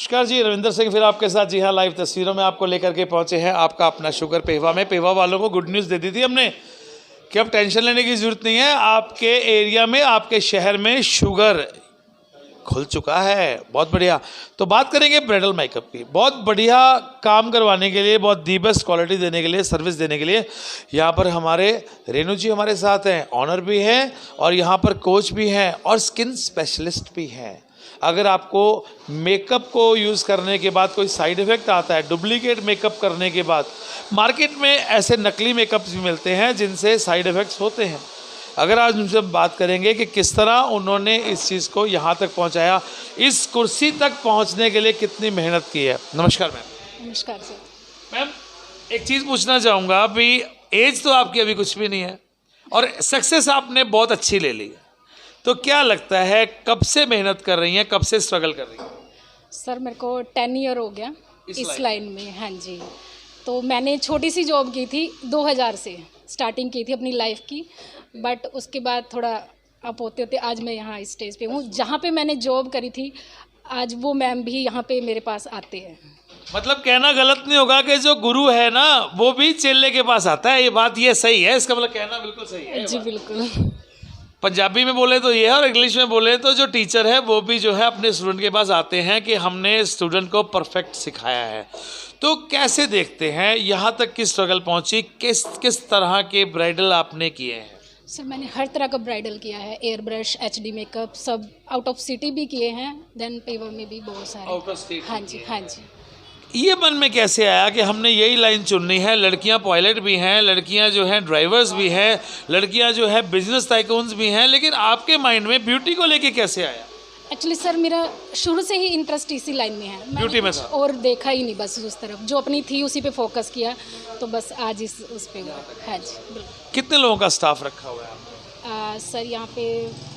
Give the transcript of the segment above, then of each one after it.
नमस्कार जी, रविंदर सिंह फिर आपके साथ। जी हाँ, लाइव तस्वीरों में आपको लेकर के पहुंचे हैं आपका अपना शुगर पेहवा में। पेहवा वालों को गुड न्यूज़ दे दी थी हमने कि अब टेंशन लेने की ज़रूरत नहीं है। आपके एरिया में, आपके शहर में शुगर खुल चुका है। बहुत बढ़िया। तो बात करेंगे ब्राइडल मेकअप की। बहुत बढ़िया काम करवाने के लिए, बहुत दी बेस्ट क्वालिटी देने के लिए, सर्विस देने के लिए यहाँ पर हमारे रेणु जी हमारे साथ हैं। ऑनर भी हैं और यहाँ पर कोच भी हैं और स्किन स्पेशलिस्ट भी हैं। अगर आपको मेकअप को यूज़ करने के बाद कोई साइड इफ़ेक्ट आता है, डुप्लीकेट मेकअप करने के बाद, मार्केट में ऐसे नकली मेकअप्स भी मिलते हैं जिनसे साइड इफ़ेक्ट्स होते हैं। अगर आज उनसे बात करेंगे कि किस तरह उन्होंने इस चीज़ को यहाँ तक पहुँचाया, इस कुर्सी तक पहुँचने के लिए कितनी मेहनत की है। नमस्कार मैम। नमस्कार सर। मैम, एक चीज़ पूछना चाहूँगा, अभी एज तो आपकी अभी कुछ भी नहीं है और सक्सेस आपने बहुत अच्छी ले ली, तो क्या लगता है कब से मेहनत कर रही हैं, कब से स्ट्रगल कर रही हैं? सर मेरे को 10 ईयर हो गया इस लाइन में। हाँ जी। तो मैंने छोटी सी जॉब की थी, 2000 से स्टार्टिंग की थी अपनी लाइफ की, बट उसके बाद थोड़ा अप होते होते आज मैं यहाँ इस स्टेज पे हूँ जहाँ पे मैंने जॉब करी थी। आज वो मैम भी यहाँ पे मेरे पास आते हैं। मतलब कहना गलत नहीं होगा कि जो गुरु है ना वो भी चेले के पास आता है, ये बात ये सही है, इसका मतलब कहना बिल्कुल सही है। जी बिल्कुल। पंजाबी में बोले तो ये है और इंग्लिश में बोले तो जो टीचर है वो भी जो है अपने स्टूडेंट के पास आते हैं कि हमने स्टूडेंट को परफेक्ट सिखाया है। तो कैसे देखते हैं यहाँ तक की स्ट्रगल पहुँची, किस किस तरह के ब्राइडल आपने किए हैं? सर मैंने हर तरह का ब्राइडल किया है, एयर ब्रश, HD मेकअप, सब आउट ऑफ सिटी भी किए हैं, देन पेवर में भी बहुत सारे। Out of state? हाँ जी, हाँ जी। ये मन में कैसे आया कि हमने यही लाइन चुननी है? लड़कियां पायलट भी हैं, लड़कियां जो हैं ड्राइवर्स भी हैं, लड़कियां जो है बिजनेस टाइकून्स भी हैं, लेकिन आपके माइंड में ब्यूटी को लेके कैसे आया? एक्चुअली सर मेरा शुरू से ही इंटरेस्ट इसी लाइन में है। ब्यूटी में था और देखा ही नहीं, बस उस तरफ जो अपनी थी उसी पे फोकस किया, तो बस आज उस पे हुआ। हाँ जी बिल्कुल। कितने लोगों का स्टाफ रखा हुआ है आपने? सर यहाँ पे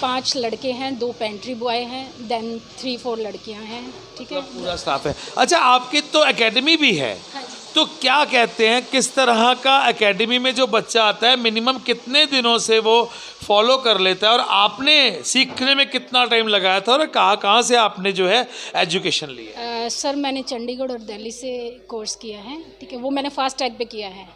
5 लड़के हैं, 2 पेंट्री बॉय हैं, देन 3-4 लड़कियाँ हैं। ठीक है, पूरा स्टाफ है। अच्छा, आपकी तो एकेडमी भी है। हाँ जी। तो क्या कहते हैं, किस तरह का एकेडमी में जो बच्चा आता है मिनिमम कितने दिनों से वो फॉलो कर लेता है, और आपने सीखने में कितना टाइम लगाया था और कहाँ से आपने जो है एजुकेशन ली है? सर मैंने चंडीगढ़ और दिल्ली से कोर्स किया है। ठीक है, वो मैंने फास्ट टैग पे किया है।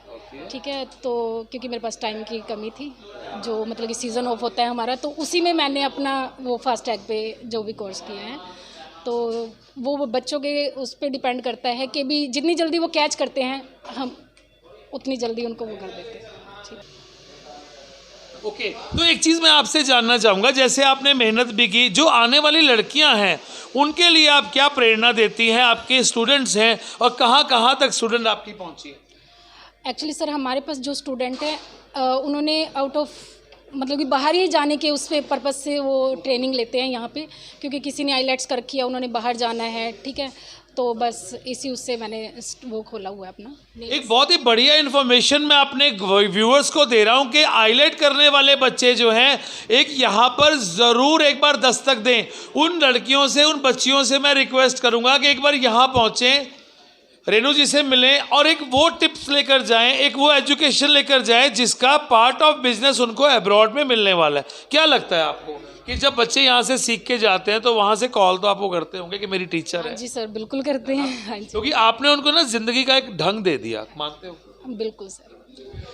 ठीक है, तो क्योंकि मेरे पास टाइम की कमी थी, जो मतलब कि सीज़न ऑफ होता है हमारा, तो उसी में मैंने अपना वो फास्ट टैग पे जो भी कोर्स किया है, तो वो बच्चों के उस पर डिपेंड करता है कि भी जितनी जल्दी वो कैच करते हैं हम उतनी जल्दी उनको वो कर देते हैं। ठीक। ओके, तो एक चीज़ मैं आपसे जानना चाहूँगा, जैसे आपने मेहनत भी की, जो आने वाली लड़कियां हैं उनके लिए आप क्या प्रेरणा देती हैं? आपके स्टूडेंट्स हैं और कहाँ कहाँ तक स्टूडेंट आपकी पहुँची है? एक्चुअली सर हमारे पास जो स्टूडेंट हैं उन्होंने आउट ऑफ मतलब कि बाहर ही जाने के उस पे पर्पज़ से वो ट्रेनिंग लेते हैं यहाँ पे, क्योंकि किसी ने आईलेट्स कर रखी है, उन्होंने बाहर जाना है। ठीक है, तो बस इसी उससे मैंने वो खोला हुआ है अपना। एक बहुत ही बढ़िया इन्फॉर्मेशन मैं अपने व्यूअर्स को दे रहा हूँ कि आईलेट करने वाले बच्चे जो हैं एक यहाँ पर ज़रूर एक बार दस्तक दें। उन लड़कियों से, उन बच्चियों से मैं रिक्वेस्ट करूँगा कि एक बार यहाँ पहुँचें, रेणु जी से मिलें और एक वो टिप्स लेकर जाएं, एक वो एजुकेशन लेकर जाएं जिसका पार्ट ऑफ बिजनेस उनको अब्रॉड में मिलने वाला है। क्या लगता है आपको कि जब बच्चे यहाँ से सीख के जाते हैं तो वहाँ से कॉल तो आपको करते होंगे कि मेरी टीचर है? जी सर बिल्कुल करते हैं। हाँ जी, क्योंकि आपने उनको ना जिंदगी का एक ढंग दे दिया, मानते हो? बिल्कुल सर।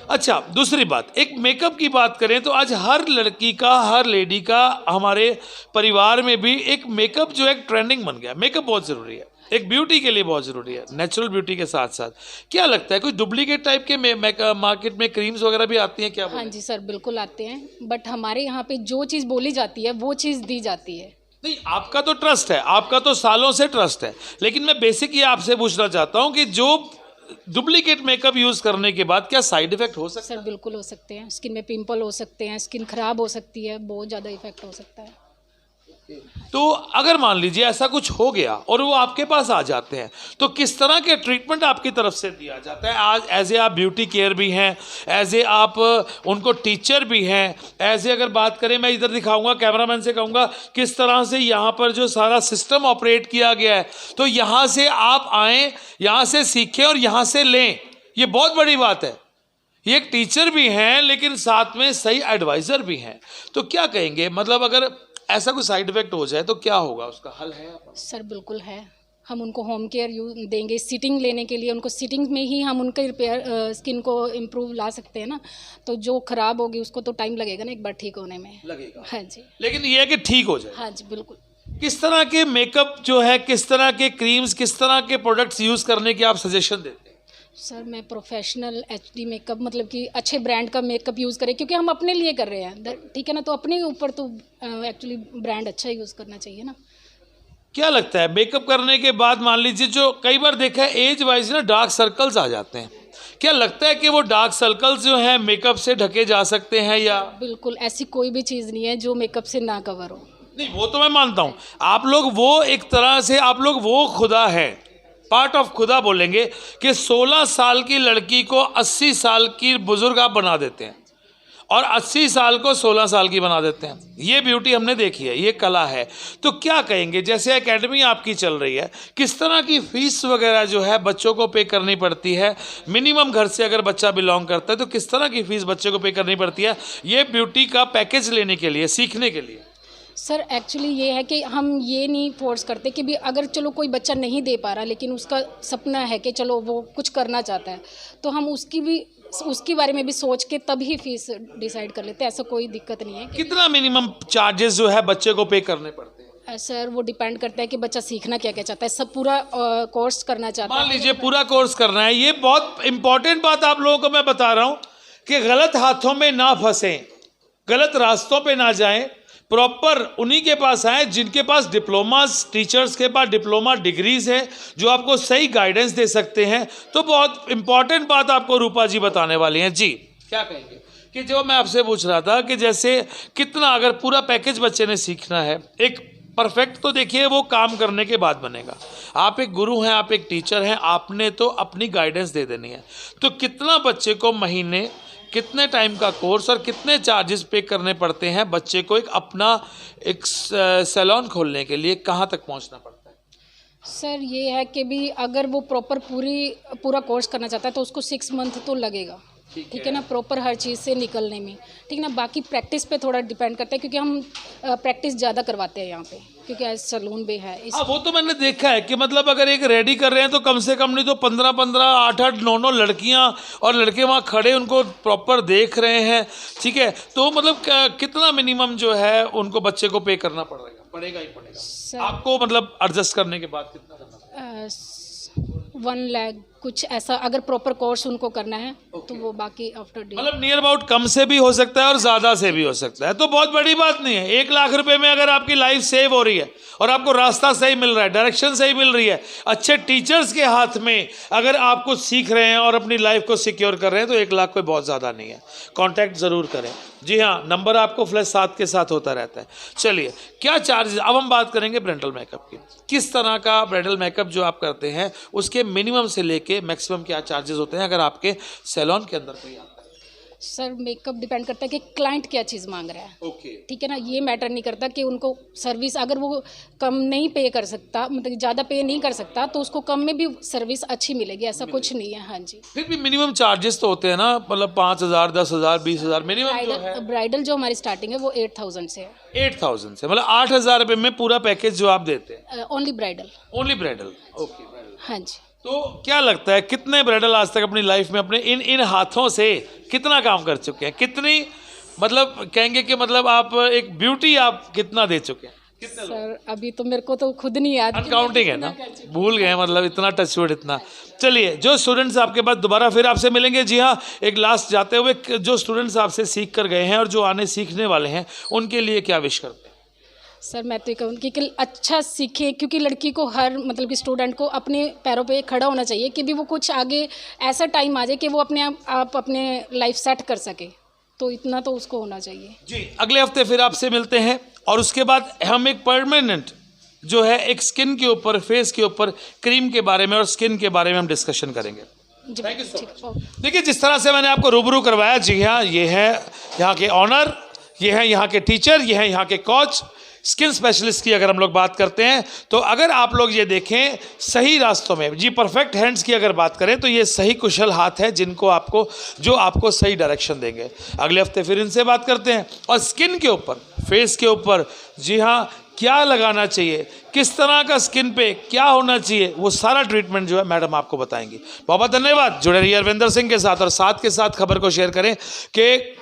अच्छा, दूसरी बात, एक मेकअप की बात करें तो आज हर लड़की का, हर लेडी का, हमारे परिवार में भी एक मेकअप जो एक ट्रेंडिंग बन गया। मेकअप बहुत ज़रूरी है, एक ब्यूटी के लिए बहुत ज़रूरी है, नेचुरल ब्यूटी के साथ साथ। क्या लगता है कोई डुप्लीकेट टाइप के मार्केट में क्रीम्स वगैरह भी आती हैं क्या? हाँ जी सर बिल्कुल आते हैं, बट हमारे यहाँ पे जो चीज़ बोली जाती है वो चीज़ दी जाती है। नहीं, आपका तो ट्रस्ट है, आपका तो सालों से ट्रस्ट है, लेकिन मैं बेसिक ये आपसे पूछना चाहता हूँ कि जो डुप्लीकेट मेकअप यूज़ करने के बाद क्या साइड इफेक्ट हो सकता है? सर बिल्कुल हो सकते हैं, स्किन में पिंपल हो सकते हैं, स्किन खराब हो सकती है, बहुत ज़्यादा इफेक्ट हो सकता है। तो अगर मान लीजिए ऐसा कुछ हो गया और वो आपके पास आ जाते हैं तो किस तरह के ट्रीटमेंट आपकी तरफ से दिया जाता है? आज एज ए आप ब्यूटी केयर भी हैं, एज ए आप उनको टीचर भी हैं, एज ए अगर बात करें, मैं इधर दिखाऊंगा, कैमरामैन से कहूँगा किस तरह से यहाँ पर जो सारा सिस्टम ऑपरेट किया गया है, तो यहाँ से आप आएँ, यहाँ से सीखें और यहाँ से लें। ये बहुत बड़ी बात है। ये एक टीचर भी हैं लेकिन साथ में सही एडवाइज़र भी हैं। तो क्या कहेंगे, मतलब अगर ऐसा कोई साइड इफेक्ट हो जाए तो क्या होगा, उसका हल है? सर बिल्कुल है, हम उनको होम केयर देंगे, सीटिंग लेने के लिए उनको सीटिंग में ही हम उनके रिपेयर स्किन को इम्प्रूव ला सकते हैं ना। तो जो ख़राब होगी उसको तो टाइम लगेगा ना एक बार ठीक होने में। लगेगा, हाँ जी, लेकिन ये है कि ठीक हो जाए। हाँ जी बिल्कुल। किस तरह के मेकअप जो है, किस तरह के क्रीम्स, किस तरह के प्रोडक्ट्स यूज़ करने की आप सजेशन देते हैं? सर मैं प्रोफेशनल एचडी मेकअप, मतलब कि अच्छे ब्रांड का मेकअप यूज़ करें, क्योंकि हम अपने लिए कर रहे हैं, ठीक है ना। तो अपने ऊपर तो एक्चुअली ब्रांड अच्छा यूज़ करना चाहिए ना। क्या लगता है मेकअप करने के बाद, मान लीजिए जो कई बार देखा है एज वाइज ना डार्क सर्कल्स आ जाते हैं, क्या लगता है कि वो डार्क सर्कल्स जो हैं मेकअप से ढके जा सकते हैं या? बिल्कुल, ऐसी कोई भी चीज़ नहीं है जो मेकअप से ना कवर हो। नहीं, वो तो मैं मानता हूँ, आप लोग वो एक तरह से आप लोग वो खुदा है, पार्ट ऑफ खुदा बोलेंगे कि 16 साल की लड़की को 80 साल की बुजुर्ग आप बना देते हैं और 80 साल को 16 साल की बना देते हैं। ये ब्यूटी हमने देखी है, ये कला है। तो क्या कहेंगे, जैसे एकेडमी आपकी चल रही है, किस तरह की फीस वगैरह जो है बच्चों को पे करनी पड़ती है? मिनिमम घर से अगर बच्चा बिलोंग करता है तो किस तरह की फीस बच्चे को पे करनी पड़ती है ये ब्यूटी का पैकेज लेने के लिए, सीखने के लिए? सर एक्चुअली ये है कि हम ये नहीं फोर्स करते कि भी अगर चलो कोई बच्चा नहीं दे पा रहा लेकिन उसका सपना है कि चलो वो कुछ करना चाहता है, तो हम उसके बारे में भी सोच के तभी फीस डिसाइड कर लेते हैं। ऐसा कोई दिक्कत नहीं है। कितना मिनिमम चार्जेस जो है बच्चे को पे करने पड़ते हैं? सर वो डिपेंड करता है कि बच्चा सीखना क्या क्या चाहता है, सब पूरा कोर्स करना चाहता है। मान लीजिए पूरा कोर्स करना है, ये बहुत इंपॉर्टेंट बात आप लोगों को मैं बता रहा हूं कि गलत हाथों में ना फंसें, गलत रास्तों पे ना जाएं, प्रॉपर उन्हीं के पास आए जिनके पास डिप्लोमास, टीचर्स के पास डिप्लोमा डिग्रीज है जो आपको सही गाइडेंस दे सकते हैं। तो बहुत इंपॉर्टेंट बात आपको रूपा जी बताने वाली हैं। जी क्या कहेंगे कि जो मैं आपसे पूछ रहा था कि जैसे कितना अगर पूरा पैकेज बच्चे ने सीखना है, एक परफेक्ट तो देखिए वो काम करने के बाद बनेगा, आप एक गुरु हैं, आप एक टीचर हैं, आपने तो अपनी गाइडेंस दे देनी है। तो कितना बच्चे को महीने, कितने टाइम का कोर्स और कितने चार्जेस पे करने पड़ते हैं बच्चे को एक अपना एक सैलून खोलने के लिए, कहाँ तक पहुँचना पड़ता है? सर ये है कि भी अगर वो प्रॉपर पूरा कोर्स करना चाहता है तो उसको 6 मंथ तो लगेगा, ठीक है ना, प्रॉपर हर चीज़ से निकलने में, ठीक है ना। बाकी प्रैक्टिस पे थोड़ा डिपेंड करता है, क्योंकि हम प्रैक्टिस ज़्यादा करवाते हैं यहाँ पे, क्योंकि आज सैलून भी है वो तो मैंने देखा है कि मतलब अगर एक रेडी कर रहे हैं तो कम से कम नहीं तो 15-15, 8-8, 9-9 लड़कियां और लड़के वहाँ खड़े उनको प्रॉपर देख रहे हैं, ठीक है। तो मतलब कितना मिनिमम जो है उनको बच्चे को पे करना पड़ेगा ही पड़ेगा आपको, मतलब एडजस्ट करने के बाद कितना करना पड़ेगा? 1 लाख कुछ ऐसा, अगर प्रॉपर कोर्स उनको करना है तो वो बाकी आफ्टर डे, मतलब नियर अबाउट कम से भी हो सकता है और ज़्यादा से भी हो सकता है। तो बहुत बड़ी बात नहीं है, 1 लाख रुपए में अगर आपकी लाइफ सेव हो रही है और आपको रास्ता सही मिल रहा है, डायरेक्शन सही मिल रही है, अच्छे टीचर्स के हाथ में अगर आप कुछ सीख रहे हैं और अपनी लाइफ को सिक्योर कर रहे हैं, तो 1 लाख कोई बहुत ज़्यादा नहीं है। कॉन्टैक्ट ज़रूर करें। जी हाँ, नंबर आपको +7 के साथ होता रहता है। चलिए, क्या चार्जेस, अब हम बात करेंगे ब्राइडल मेकअप की। किस तरह का ब्राइडल मेकअप जो आप करते हैं उसके मिनिमम से लेके मैक्सिमम क्या चार्जेस होते हैं अगर आपके सैलून के अंदर कोई आता है? सर मेकअप डिपेंड करता है कि क्लाइंट क्या चीज़ मांग रहा है, ओके, ठीक है ना। ये मैटर नहीं करता कि उनको सर्विस अगर वो कम नहीं पे कर सकता, मतलब ज़्यादा पे नहीं कर सकता, तो उसको कम में भी सर्विस अच्छी मिलेगी, ऐसा कुछ नहीं है। हाँ जी, फिर भी मिनिमम चार्जेस तो होते हैं ना, मतलब 5,000, 10,000, 20,000 मिनिमम जो है। ब्राइडल जो हमारी स्टार्टिंग है वो 8,000 से है। 8,000 से, मतलब 8,000 रुपये में पूरा पैकेज जो आप देते हैं? Only bridal. Only bridal, okay. हाँ जी। तो क्या लगता है कितने ब्राइडल आज तक अपनी लाइफ में अपने इन हाथों से कितना काम कर चुके हैं? कितनी, मतलब कहेंगे कि मतलब आप एक ब्यूटी आप कितना दे चुके हैं? कितने सर अभी तो मेरे को तो खुद नहीं याद, अनकाउंटिंग है ना, भूल गए मतलब इतना टचवुड इतना। चलिए, जो स्टूडेंट्स आपके पास दोबारा फिर आपसे मिलेंगे। जी हाँ, एक लास्ट जाते हुए, जो स्टूडेंट्स आपसे सीख कर गए हैं और जो आने सीखने वाले हैं उनके लिए क्या विश करते हैं? सर मैं तो कहूँगी कि अच्छा सीखे, क्योंकि लड़की को हर मतलब कि स्टूडेंट को अपने पैरों पे खड़ा होना चाहिए कि भी वो कुछ आगे ऐसा टाइम आ जाए कि वो अपने आप अपने लाइफ सेट कर सके, तो इतना तो उसको होना चाहिए। जी, अगले हफ्ते फिर आपसे मिलते हैं और उसके बाद हम एक परमानेंट जो है एक स्किन के ऊपर, फेस के ऊपर क्रीम के बारे में और स्किन के बारे में हम डिस्कशन करेंगे। Thank you so much. देखिए, जिस तरह से मैंने आपको रूबरू करवाया, जी हाँ, ये है यहाँ के ऑनर, ये है यहाँ के टीचर, ये है यहाँ के कोच। स्किन स्पेशलिस्ट की अगर हम लोग बात करते हैं तो अगर आप लोग ये देखें सही रास्तों में, जी परफेक्ट हैंड्स की अगर बात करें तो ये सही कुशल हाथ है जिनको आपको सही डायरेक्शन देंगे। अगले हफ्ते फिर इनसे बात करते हैं और स्किन के ऊपर, फेस के ऊपर जी हाँ, क्या लगाना चाहिए, किस तरह का स्किन पे क्या होना चाहिए, वो सारा ट्रीटमेंट जो है मैडम आपको बताएंगी। बहुत धन्यवाद। जुड़े रहिए अरविंदर सिंह के साथ और साथ के साथ खबर को शेयर करें कि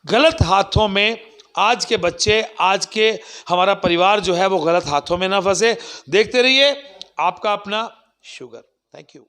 गलत हाथों में आज के बच्चे, आज के हमारा परिवार जो है वो गलत हाथों में ना फंसे। देखते रहिए आपका अपना शुगर। Thank you.